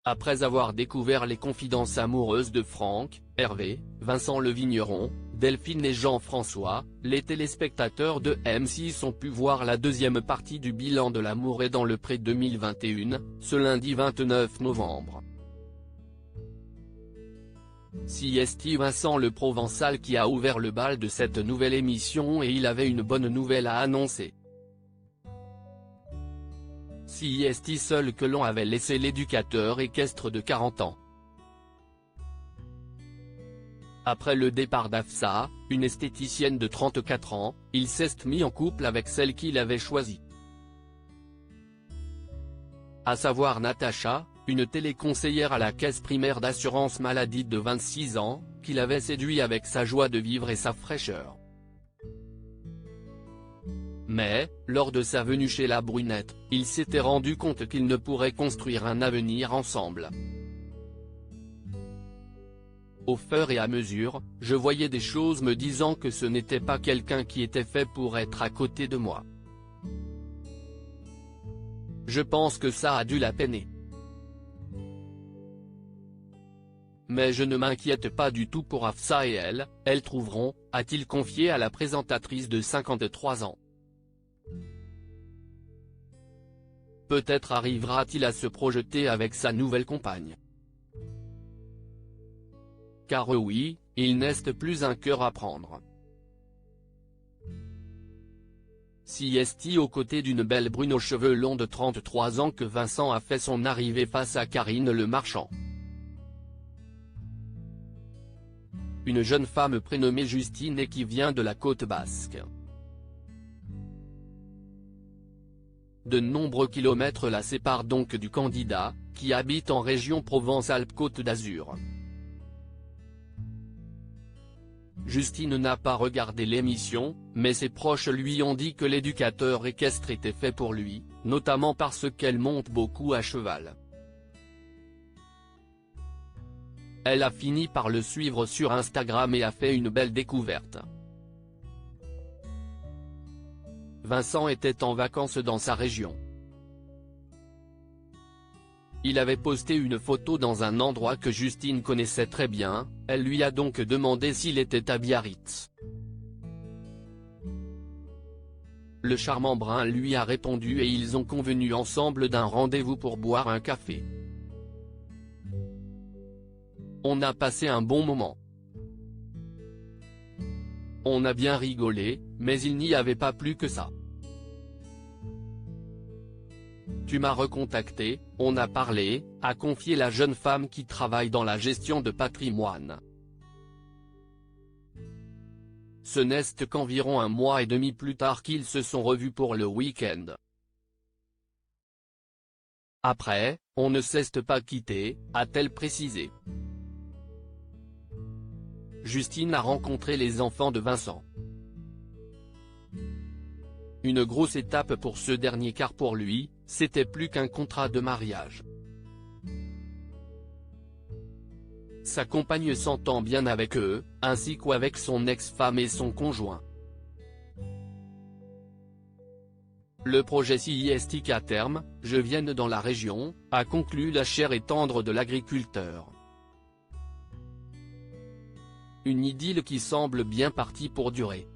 Après avoir découvert les confidences amoureuses de Franck, Hervé, Vincent le Vigneron, Delphine et Jean-François, les téléspectateurs de M6 ont pu voir la deuxième partie du bilan de l'amour et dans le pré 2021, ce lundi 29 novembre. CST Vincent le Provençal qui a ouvert le bal de cette nouvelle émission et il avait une bonne nouvelle à annoncer. CST seul que l'on avait laissé l'éducateur équestre de 40 ans. Après le départ d'Afsa, une esthéticienne de 34 ans, il s'est mis en couple avec celle qu'il avait choisie. À savoir Natacha, une téléconseillère à la caisse primaire d'assurance maladie de 26 ans, qu'il avait séduit avec sa joie de vivre et sa fraîcheur. Mais, lors de sa venue chez la brunette, il s'était rendu compte qu'ils ne pourraient construire un avenir ensemble. Au fur et à mesure, je voyais des choses me disant que ce n'était pas quelqu'un qui était fait pour être à côté de moi. Je pense que ça a dû la peiner. Mais je ne m'inquiète pas du tout pour Afsa et elles trouveront, a-t-il confié à la présentatrice de 53 ans. Peut-être arrivera-t-il à se projeter avec sa nouvelle compagne. Car oui, il n'est plus un cœur à prendre. CST aux côtés d'une belle brune aux cheveux longs de 33 ans que Vincent a fait son arrivée face à Karine Le Marchand. Une jeune femme prénommée Justine et qui vient de la côte basque. De nombreux kilomètres la séparent donc du candidat, qui habite en région Provence-Alpes-Côte d'Azur. Justine n'a pas regardé l'émission, mais ses proches lui ont dit que l'éducateur équestre était fait pour lui, notamment parce qu'elle monte beaucoup à cheval. Elle a fini par le suivre sur Instagram et a fait une belle découverte. Vincent était en vacances dans sa région. Il avait posté une photo dans un endroit que Justine connaissait très bien, elle lui a donc demandé s'il était à Biarritz. Le charmant brun lui a répondu et ils ont convenu ensemble d'un rendez-vous pour boire un café. On a passé un bon moment. On a bien rigolé, mais il n'y avait pas plus que ça. Tu m'as recontacté, on a parlé, a confié la jeune femme qui travaille dans la gestion de patrimoine. Ce n'est qu'environ un mois et demi plus tard qu'ils se sont revus pour le week-end. Après, on ne s'est pas quitté, a-t-elle précisé. Justine a rencontré les enfants de Vincent. Une grosse étape pour ce dernier car pour lui, c'était plus qu'un contrat de mariage. Sa compagne s'entend bien avec eux, ainsi qu'avec son ex-femme et son conjoint. Le projet CIST à terme, je vienne dans la région, a conclu la chère et tendre de l'agriculteur. Une idylle qui semble bien partie pour durer.